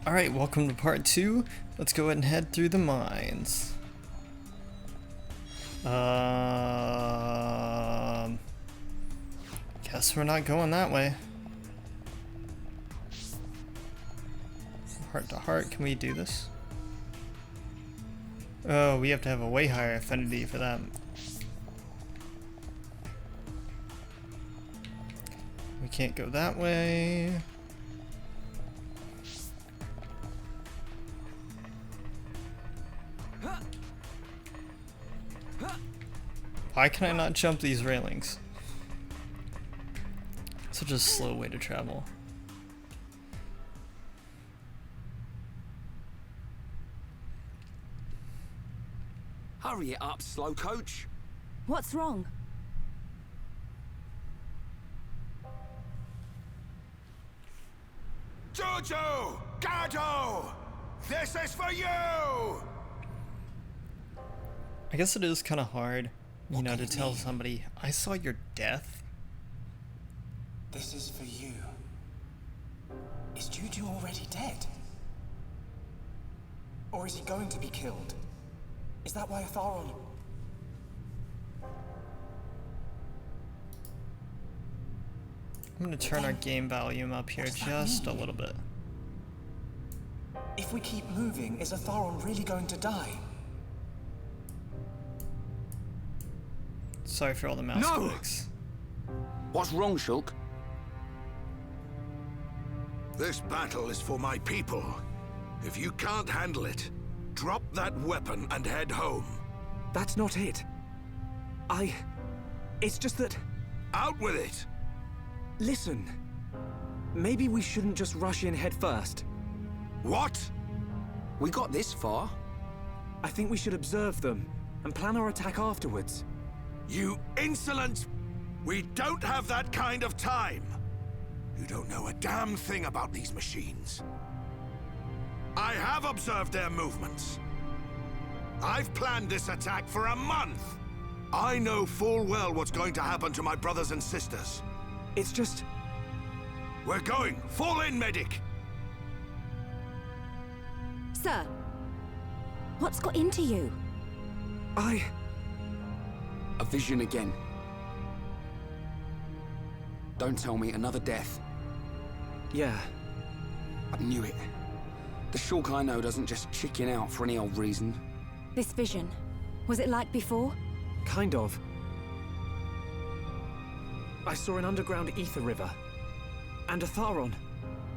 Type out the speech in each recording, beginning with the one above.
Alright, welcome to part 2. Let's go ahead and head through the mines. Guess we're not going that way. Heart to heart, can we do this? Oh, we have to have a way higher affinity for that. We can't go that way. Why can I not jump these railings? Such a slow way to travel. Hurry it up, slow coach. What's wrong? Jojo! Gato! This is for you! I guess it is kind of hard, you know, What to do you tell mean? somebody, I saw your death. This is for you. Is Juju already dead? Or is he going to be killed? Is that why Atharon... I'm gonna turn our game volume up here What does that just a mean? little bit. If we keep moving, is Atharon really going to die? Sorry for all the mouse No! clicks. What's wrong, Shulk? This battle is for my people. If you can't handle it, drop that weapon and head home. That's not it. It's just that... Out with it! Listen. Maybe we shouldn't just rush in head first. What? We got this far. I think we should observe them and plan our attack afterwards. You insolent... We don't have that kind of time! You don't know a damn thing about these machines. I have observed their movements. I've planned this attack for a month! I know full well what's going to happen to my brothers and sisters. It's just... We're going! Fall in, medic! Sir, what's got into you? A vision again. Don't tell me another death. Yeah. I knew it. The Shulk I know doesn't just chicken out for any old reason. This vision, was it like before? Kind of. I saw an underground ether river. And Atharon.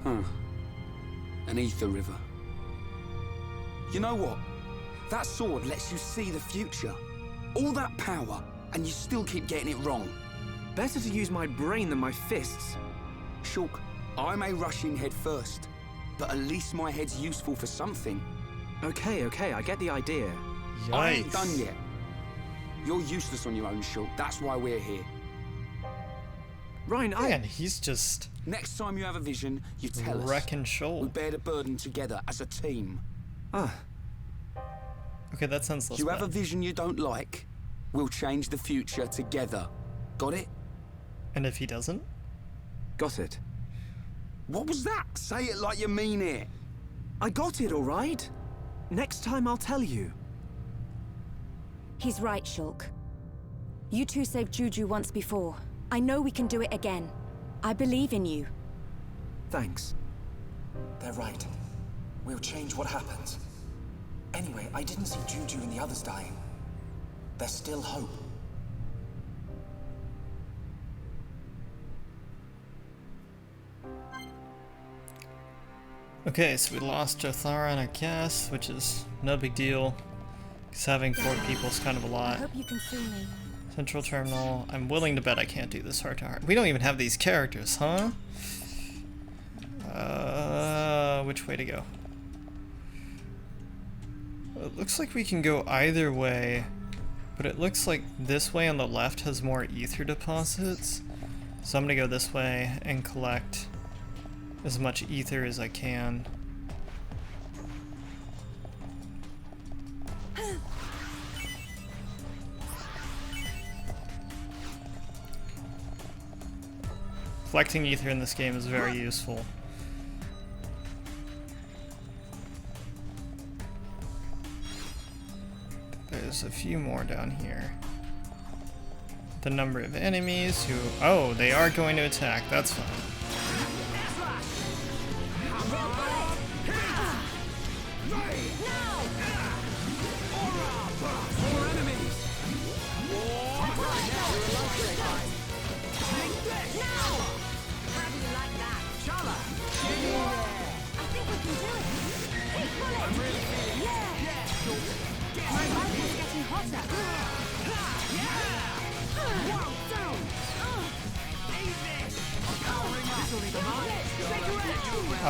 Huh. An ether river. You know what? That sword lets you see the future. All that power, and you still keep getting it wrong. Better to use my brain than my fists. Shulk, I may rush in head first, but at least my head's useful for something. Okay, I get the idea. I ain't done Yikes. yet. You're useless on your own, Shulk. That's why we're here. Ryan, Man, he's just Next time you have a vision, you tell us. wrecking We Shulk. bear the burden together as a team. Okay, that sounds less You have a bad. vision you don't like, we'll change the future together. Got it? And if he doesn't? got it. What was that? Say it like you mean it. I got it, all right? Next time I'll tell you. He's right, Shulk. You two saved Juju once before. I know we can do it again. I believe in you. Thanks. They're right. We'll change what happens. Anyway, I didn't see Juju and the others dying. There's still hope. Okay, so we lost Atharon, I guess, which is no big deal. Because having 4 people is kind of a I lot. hope you can see me. Central Terminal. I'm willing to bet I can't do this heart to heart. We don't even have these characters, huh? Which way to go? It looks like we can go either way, but it looks like this way on the left has more ether deposits. So I'm gonna go this way and collect as much ether as I can. Collecting ether in this game is very useful. there's a few more down here. The number of enemies who... Oh, they are going to attack. That's fine.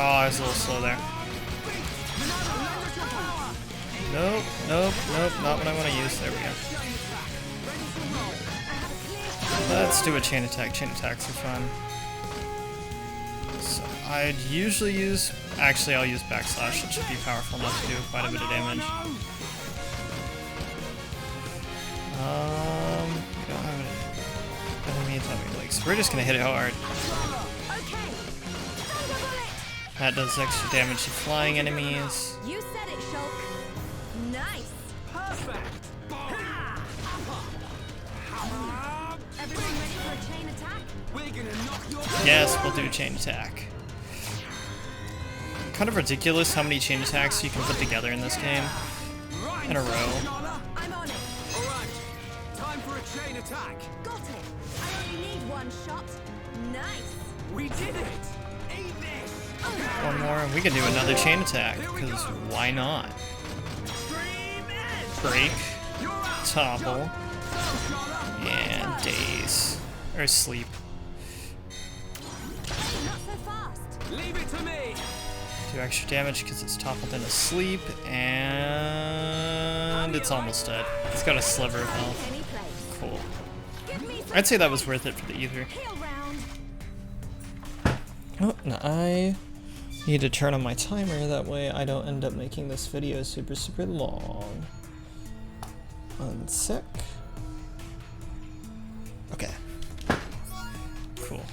Oh, I was a little slow there. Nope, nope, nope, not what I want to use. There we go. Let's do a chain attack. Chain attacks are fun. So I'd usually use... Actually, I'll use backslash. It should be powerful enough to do quite a bit of damage. We don't have any enemies on me. Like, so we're just gonna hit it hard. That does extra damage to flying enemies. You said it, Shulk. Nice. Perfect. Everyone ready for a chain attack? We're gonna knock your Yes, we'll do a chain attack. Kind of ridiculous how many chain attacks you can put together in this game in a row. I'm on it. Alright. Time for a chain attack. Got it. I only need one shot. Nice. We did it. Eat this. One more, and we can do another chain attack, because why not? Break, topple, and daze. Or sleep. Not so fast. Leave it to me. Do extra damage because it's toppled in a sleep, and it's almost dead. It's got a sliver of health. Any place. Cool. Give me some I'd say that was worth it for the ether. heal round. Oh, and I need to turn on my timer, that way I don't end up making this video super, super long. 1 sec. Okay. Cool.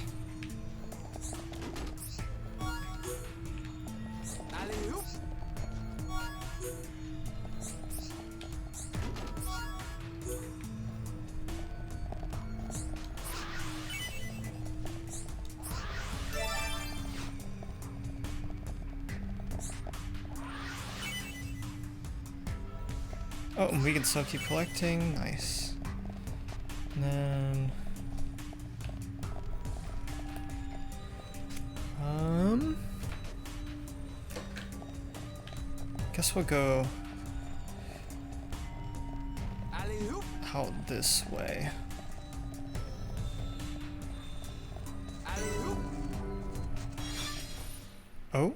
Alley-oop. Oh, and we can still keep collecting. Nice. And then... Guess we'll go Alley-oop. out this way. Alley-oop. Oh?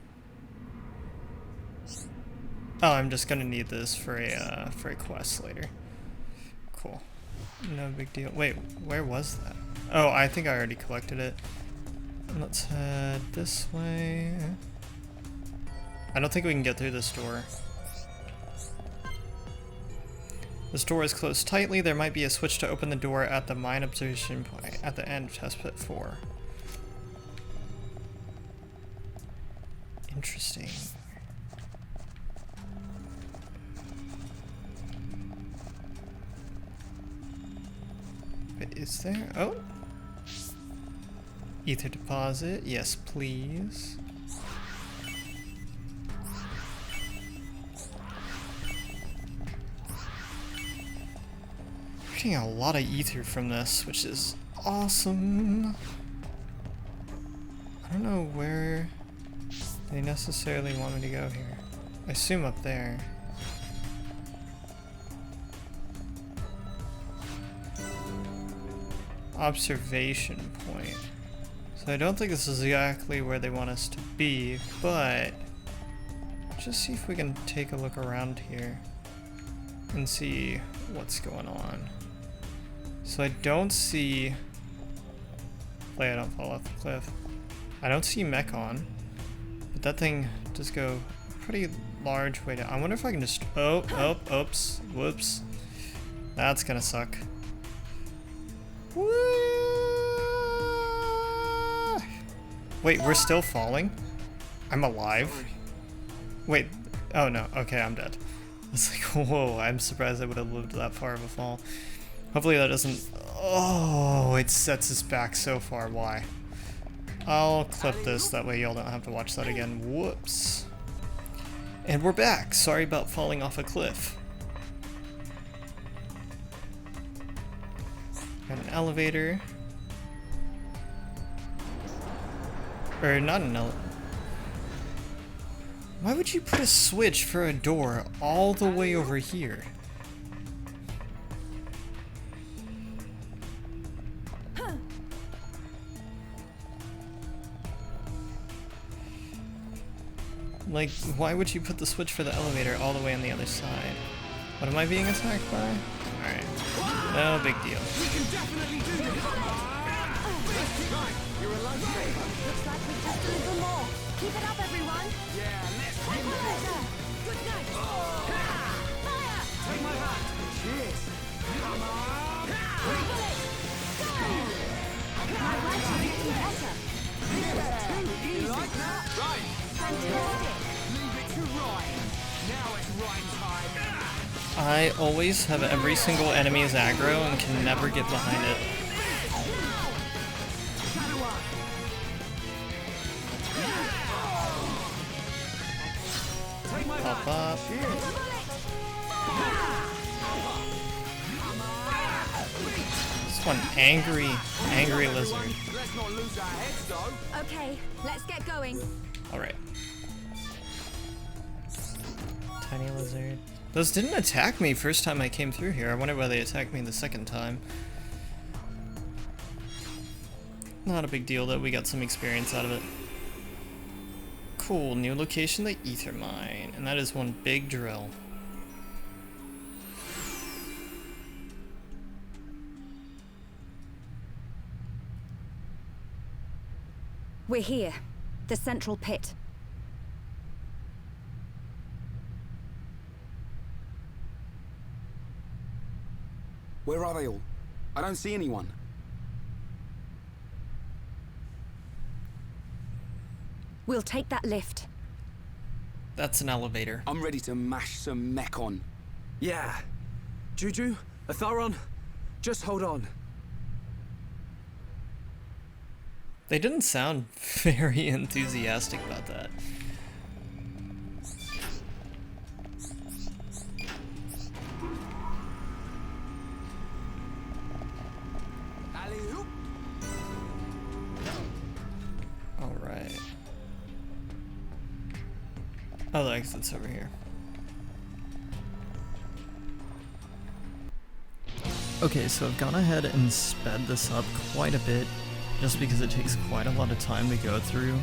Oh, I'm just gonna need this for a quest later. Cool. No big deal. Wait, where was that? Oh, I think I already collected it. Let's head this way. I don't think we can get through this door. This door is closed tightly. There might be a switch to open the door at the mine observation point at the end of test pit 4. Interesting. Wait, is there? Oh! Ether deposit. Yes, please. We're getting a lot of ether from this, which is awesome. I don't know where they necessarily want me to go here. I assume up there. Observation point. So I don't think this is exactly where they want us to be, but just see if we can take a look around here and see what's going on. So I don't see... Play, I don't fall off the cliff. I don't see Mechon, but that thing does go a pretty large way down. I wonder if I can just... oops, whoops. That's gonna suck. Wait, we're still falling? I'm alive? Wait, oh no, okay, I'm dead. It's like, whoa, I'm surprised I would have lived that far of a fall. Hopefully that doesn't... Oh, it sets us back so far. Why? I'll clip this, that way y'all don't have to watch that again. Whoops. And we're back. Sorry about falling off a cliff. Got an elevator. Or not an elevator. Why would you put a switch for a door all the way over here? Like, why would you put the switch for the elevator all the way on the other side? What am I being attacked by? Alright. No big deal. We can definitely do this! Right, you're a lifesaver. Looks like we've just a little more. Keep it up, everyone! Yeah, let's Good night! Fire! take my hand. Cheers. Come on. Bullet! Go! My right is getting better. This was too easy. Like that? Right. Fantastic! Leave it to Ryan. Now it's Ryan's time. I always have every single enemy's aggro and can never get behind it. Pop up. This one angry lizard. Let's not lose our heads, though. Okay, let's get going. Alright. Tiny lizard. Those didn't attack me first time I came through here. I wonder why they attacked me the second time. Not a big deal though, we got some experience out of it. Cool, new location, the ether mine. And that is one big drill. We're here. The central pit. Where are they all? I don't see anyone. We'll take that lift. That's an elevator. I'm ready to mash some mech on. Yeah. Juju, Atharon, just hold on. They didn't sound very enthusiastic about that. Alley-oop. Alright. Oh, the exit's over here. Okay, so I've gone ahead and sped this up quite a bit, just because it takes quite a lot of time to go through.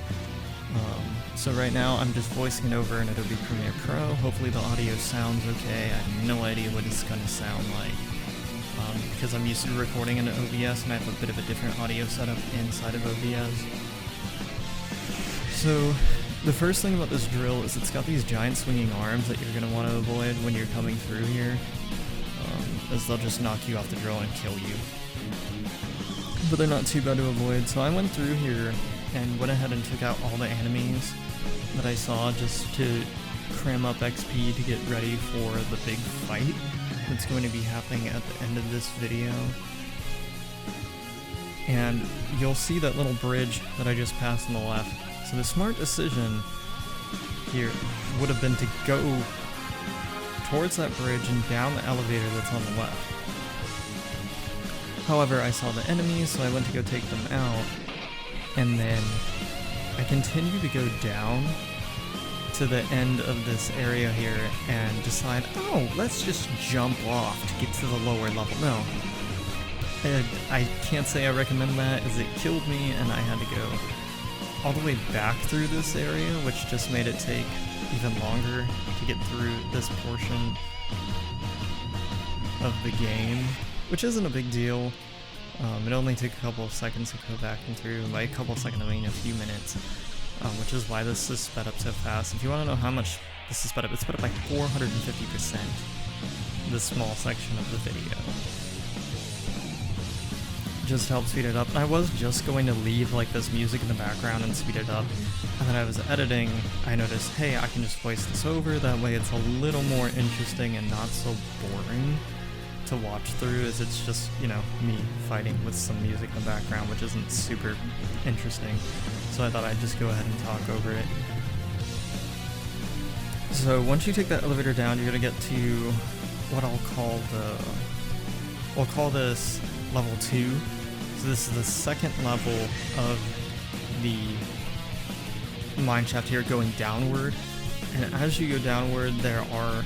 So right now I'm just voicing it over in Adobe Premiere Pro. Hopefully the audio sounds okay. I have no idea what it's going to sound like. Because I'm used to recording in OBS and I have a bit of a different audio setup inside of OBS. So the first thing about this drill is it's got these giant swinging arms that you're going to want to avoid when you're coming through here, as they'll just knock you off the drill and kill you. But they're not too bad to avoid, so I went through here and went ahead and took out all the enemies that I saw just to cram up XP to get ready for the big fight that's going to be happening at the end of this video. And you'll see that little bridge that I just passed on the left. So the smart decision here would have been to go towards that bridge and down the elevator that's on the left. However, I saw the enemies, so I went to go take them out, and then I continued to go down to the end of this area here and decide, oh, let's just jump off to get to the lower level. No. I can't say I recommend that, as it killed me, and I had to go all the way back through this area, which just made it take even longer to get through this portion of the game, which isn't a big deal. It only took a couple of seconds to go back and through, and by a couple of seconds I mean a few minutes, which is why this is sped up so fast. If you want to know how much this is sped up, it's sped up by 450%, this small section of the video. just to help speed it up. And I was just going to leave like this music in the background and speed it up. And then I was editing, I noticed, hey, I can just voice this over. That way it's a little more interesting and not so boring to watch through, as it's just, you know, me fighting with some music in the background, which isn't super interesting. So I thought I'd just go ahead and talk over it. So once you take that elevator down, you're gonna get to what I'll call this level 2. So this is the second level of the mine shaft here, going downward. And as you go downward, there are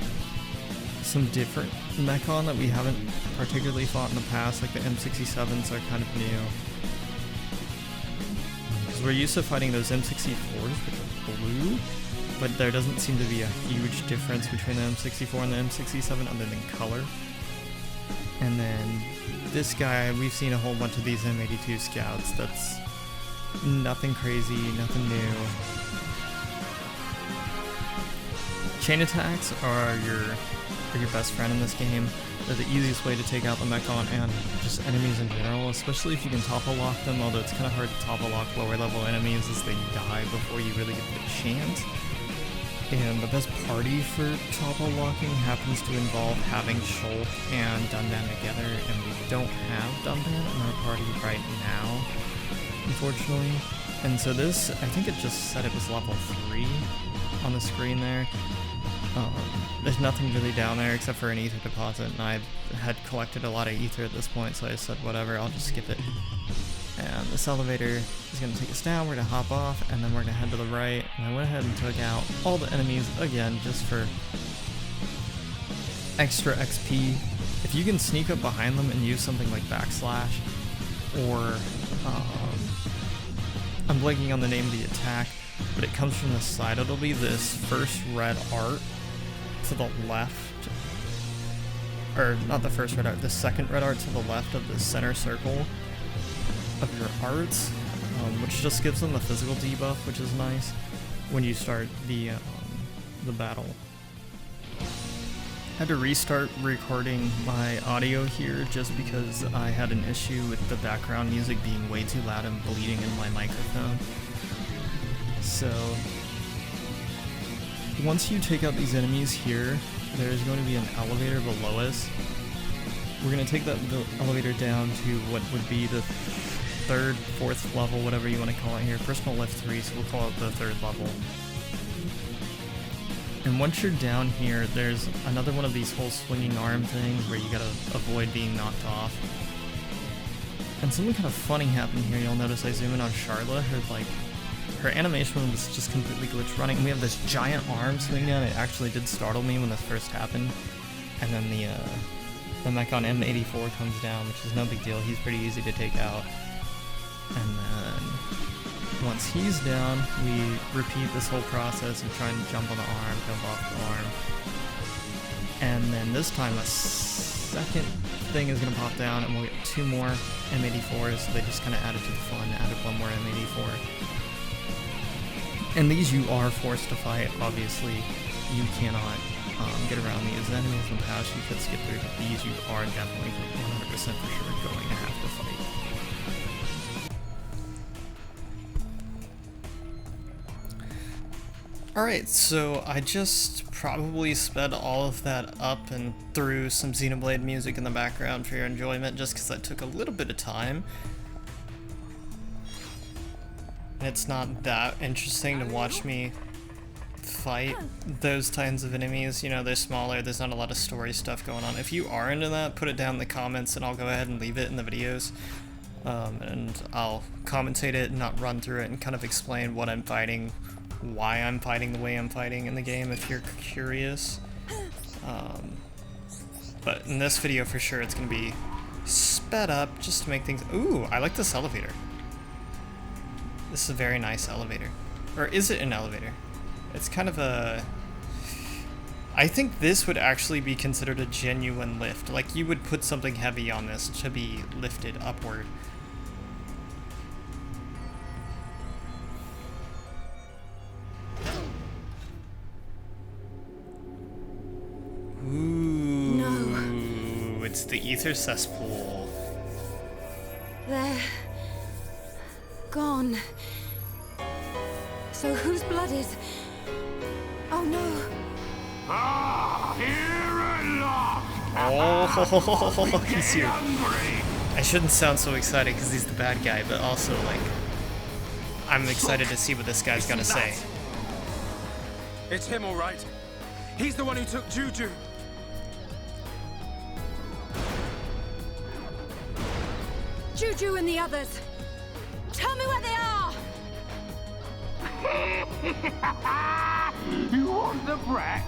some different mechon that we haven't particularly fought in the past, like the M67s are kind of new. Because we're used to fighting those M64s, which are blue, but there doesn't seem to be a huge difference between the M64 and the M67 other than color. And then this guy, we've seen a whole bunch of these M82 scouts. That's nothing crazy, nothing new. Chain attacks are your best friend in this game. They're the easiest way to take out the mechon and just enemies in general, especially if you can topple lock them, although it's kind of hard to topple lock lower level enemies as they die before you really get the chance. And the best party for topple locking happens to involve having Shulk and Dunban together, and we don't have Dunban in our party right now, unfortunately. And so this, I think it just said it was level 3 on the screen there. There's nothing really down there except for an ether deposit, and I had collected a lot of ether at this point, so I said whatever, I'll just skip it. And this elevator is going to take us down, we're going to hop off, and then we're going to head to the right. And I went ahead and took out all the enemies again, just for extra XP. If you can sneak up behind them and use something like backslash, or I'm blanking on the name of the attack, but it comes from the side. It'll be this first red art to the left, or not the first red art, the second red art to the left of the center circle of your arts, which just gives them a physical debuff, which is nice when you start the battle. I had to restart recording my audio here just because I had an issue with the background music being way too loud and bleeding in my microphone. So once you take out these enemies here, there's going to be an elevator below us. We're going to take the elevator down to what would be the third, fourth level, whatever you want to call it here. Personal lift 3, so we'll call it the third level. And once you're down here, there's another one of these whole swinging arm things where you gotta avoid being knocked off. And something kind of funny happened here. You'll notice I zoom in on Charla. Her animation was just completely glitch running. And we have this giant arm swing down. It actually did startle me when this first happened. And then the mechon M84 comes down, which is no big deal. He's pretty easy to take out. And then once he's down, we repeat this whole process of trying to jump on the arm, jump off the arm. And then this time a second thing is going to pop down, and we'll get 2 more M84s, so they just kind of added to the fun, added 1 more M84. And these you are forced to fight, obviously. You cannot get around these enemies in the past, you could skip through, but these you are definitely 100% for sure going to have to fight. Alright, so I just probably sped all of that up and threw some Xenoblade music in the background for your enjoyment, just because that took a little bit of time. And it's not that interesting to watch me fight those kinds of enemies. You know, they're smaller, there's not a lot of story stuff going on. If you are into that, put it down in the comments and I'll go ahead and leave it in the videos. And I'll commentate it and not run through it and kind of explain what I'm fighting, why I'm fighting the way I'm fighting in the game if you're curious. But in this video for sure it's going to be sped up just to make things... Ooh, I like this elevator. This is a very nice elevator. Or is it an elevator? It's kind of a... I think this would actually be considered a genuine lift. Like, you would put something heavy on this to be lifted upward. Ooh, no. It's the ether cesspool. They're gone. So whose blood is... Oh no. Ah, here at last! Oh, he's here. I shouldn't sound so excited because he's the bad guy, but also, like, I'm excited to see what this guy's gonna say. It's him, all right. He's the one who took Juju. Juju and the others. Tell me where they are! You want the brat?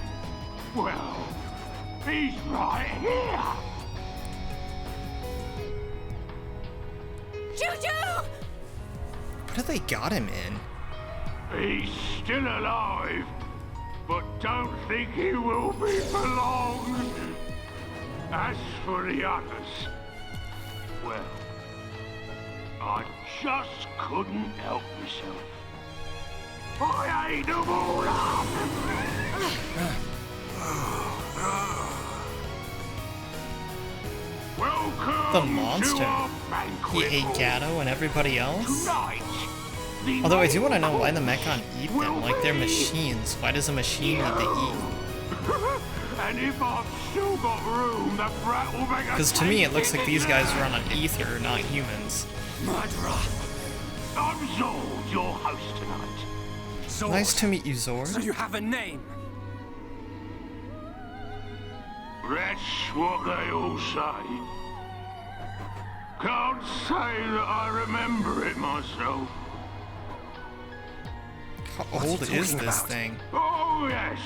Well, he's right here! Juju! What have they got him in? He's still alive, but don't think he will be for long. As for the others, well, I just couldn't help myself. I ate them all up! Welcome The monster. to our He banquet ate hall. Gatto and everybody else? Tonight, the Although I do want to know why the main Mechon eat them, like they're machines. Why does a machine need to eat? And if I've still got room, the brat will make a Because to me it looks tasty like these guys dinner. run on ether, not humans. Murderer! I'm Zord, your host tonight. Zord. Nice to meet you, So Zord. you have a name. That's what they all say. Can't say that I remember it myself. How What's he old is talking this about? thing? Oh yes,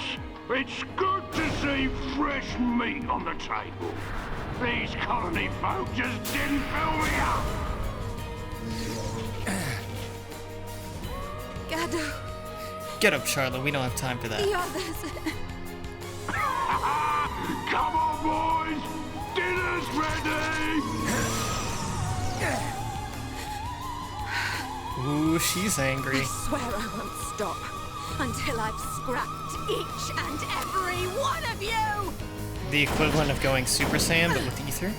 it's good to see fresh meat on the table. These colony folk just didn't fill me up. Gado, Get up, Charlotte. We don't have time for that. the others. Come on, boys! Dinner's ready! Ooh, she's angry. I swear I won't stop until I've scrapped each and every one of you! The equivalent of going Super Saiyan, but with ether?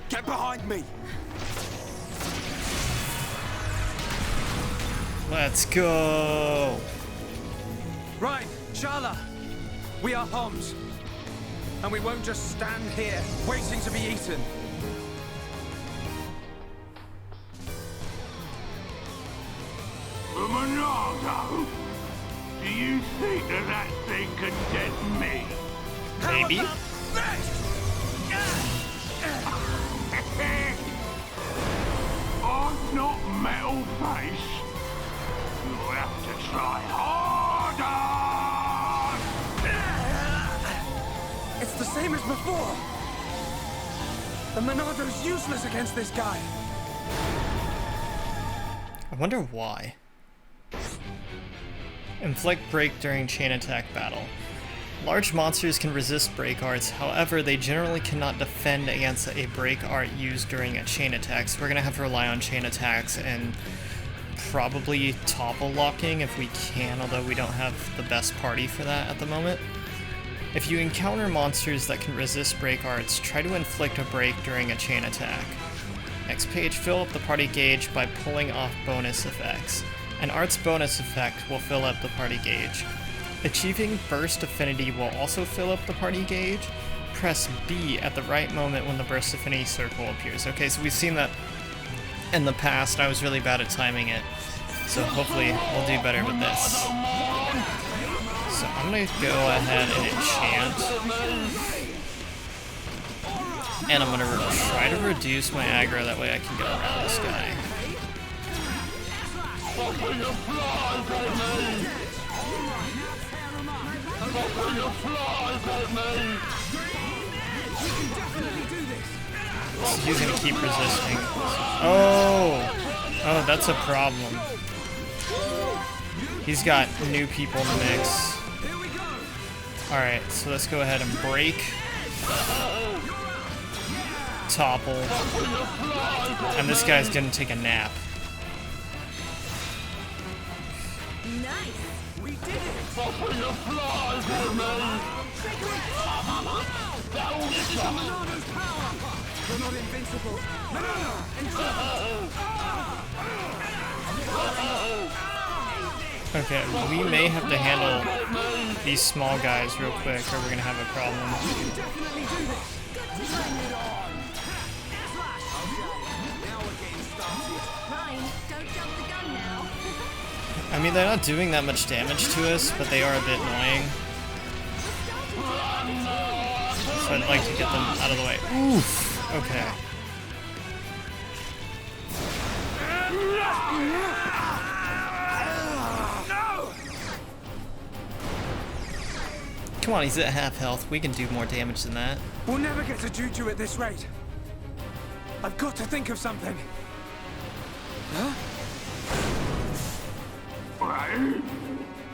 Get behind me! Let's go! Right, Shala. We are Homs. And we won't just stand here, waiting to be eaten. Monado, do you think that thing can get me? Maybe? I'm not Metal Face. You'll have to try harder! It's the same as before. The Monado's useless against this guy. I wonder why. Inflict break during chain attack battle. Large monsters can resist break arts, however they generally cannot defend against a break art used during a chain attack, so we're going to have to rely on chain attacks and probably topple locking if we can, although we don't have the best party for that at the moment. If you encounter monsters that can resist break arts, try to inflict a break during a chain attack. Next page, fill up the party gauge by pulling off bonus effects. An art's bonus effect will fill up the party gauge. Achieving burst affinity will also fill up the party gauge. Press B at the right moment when the burst affinity circle appears. Okay, so we've seen that in the past. I was really bad at timing it, so hopefully we'll do better with this. So I'm gonna go ahead and enchant. And I'm gonna try to reduce my aggro, that way I can get around this guy. So he's gonna keep resisting. Oh, that's a problem. He's got new people in the mix. Alright, so let's go ahead and break. Topple. And this guy's gonna take a nap. Nice. We did it! Milano's power! We're not invincible. Milano, Okay, we may have to handle these small guys real quick or we're gonna have a problem. we can definitely do this! Ryan, don't jump the gun now. I mean, they're not doing that much damage to us, but they are a bit annoying. So I'd like to get them out of the way. Oof! Okay. Come on, he's at half health. We can do more damage than that. We'll never get to Juju at this rate. I've got to think of something. Huh?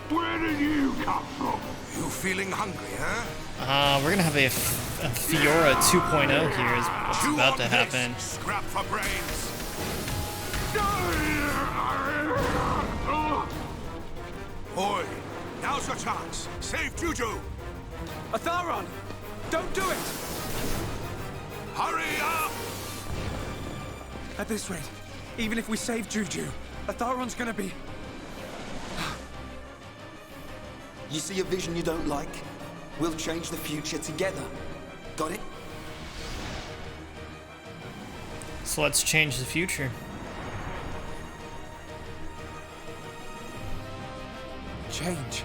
Where did you come from? You feeling hungry, huh? We're gonna have a Fiora 2.0 here is what's Chew about on to this, happen. Scrap for brains. Boy, now's your chance. Save Juju. Atharon! Don't do it! Hurry up! At this rate, even if we save Juju, Atharon's gonna be... You see a vision you don't like? We'll change the future together. Got it? So let's change the future. Change.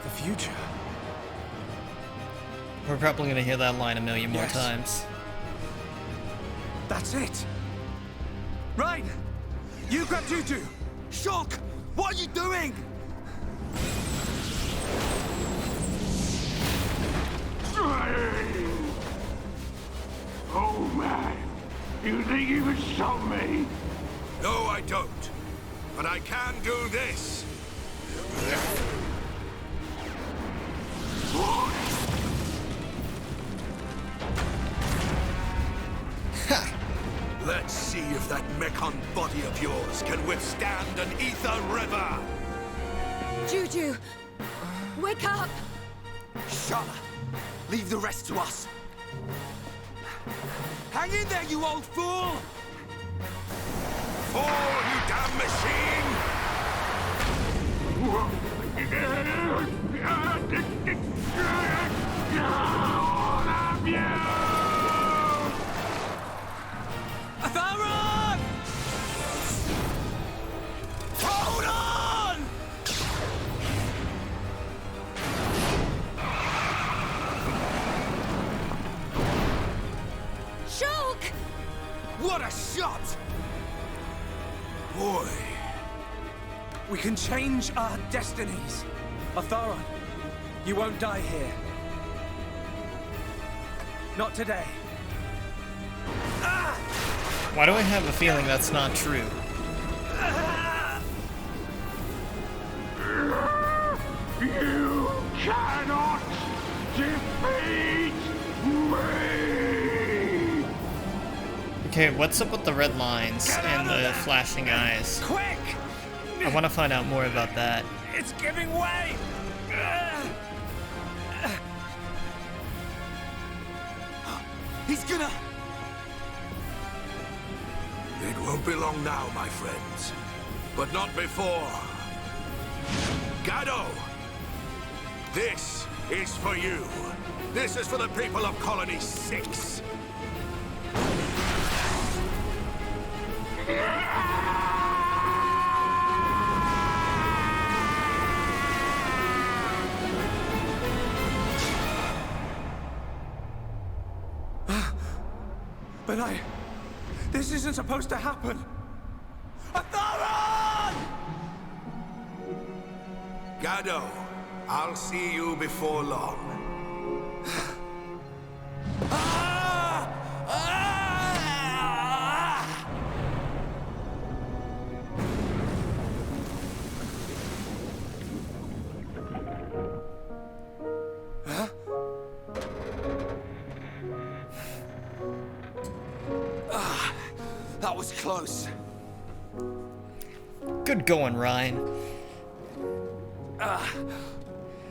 The future. We're probably gonna hear that line a million more Yes. times. That's it! Right! You grab Juju! Shulk! What are you doing? Oh man, you think you can stop me? No, I don't. But I can do this. Let's see if that mechon body of yours can withstand an ether river. Juju, wake up. Shala, leave the rest to us. Hang in there, you old fool! Fall, you damn machine! Atharon! Hold on! Shulk! What a shot! Boy, We can change our destinies. Atharon, you won't die here. Not today. Why do I have a feeling that's not true? you cannot defeat me! Okay, what's up with the red lines and the flashing eyes? Quick! I want to find out more about that. It's giving way! He's gonna... It won't be long now, my friends. But not before. Gado! This is for you. This is for the people of Colony 6. But this isn't supposed to happen. Atharon! Gado, I'll see you before long. That was close. Good going, Ryan.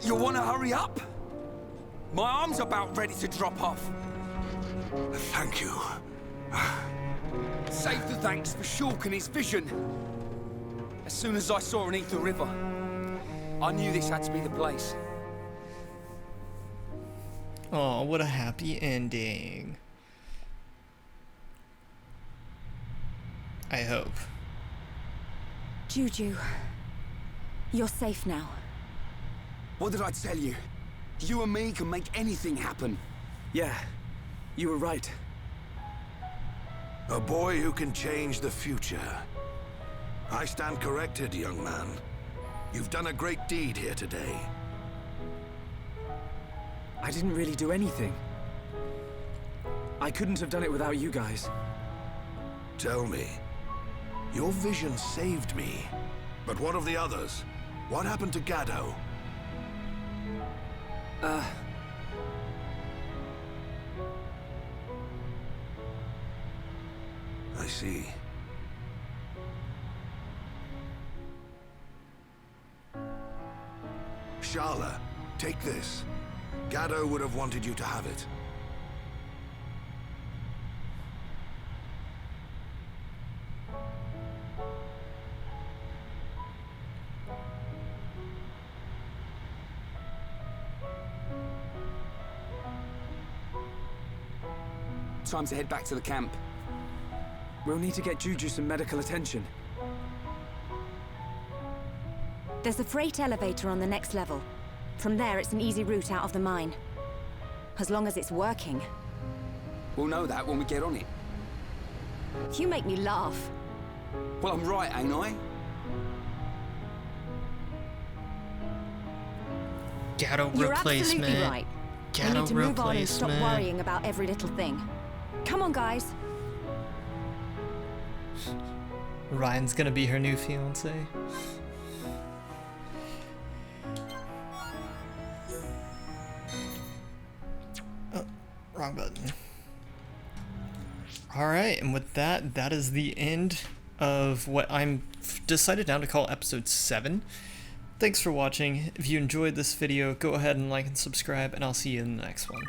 You want to hurry up? My arm's about ready to drop off. Thank you. Save the thanks for Shulk and his vision. As soon as I saw an Ether River, I knew this had to be the place. Oh, what a happy ending. I hope. Juju, you're safe now. What did I tell you? You and me can make anything happen. Yeah, you were right. A boy who can change the future. I stand corrected, young man. You've done a great deed here today. I didn't really do anything. I couldn't have done it without you guys. Tell me, your vision saved me. But what of the others? What happened to Gaddo? I see. Shala, take this. Gaddo would have wanted you to have it. Time to head back to the camp. We'll need to get Juju some medical attention. There's a freight elevator on the next level. From there, it's an easy route out of the mine. As long as it's working. We'll know that when we get on it. You make me laugh. Well, I'm right, ain't I? Gaddo You're replacement. absolutely right. We need Gaddo to move on and stop replacement. worrying about every little thing. Come on, guys. Ryan's gonna be her new fiance. Oh, wrong button. Alright, and with that, that is the end of what I'm decided now to call episode 7. Thanks for watching. If you enjoyed this video, go ahead and like and subscribe, and I'll see you in the next one.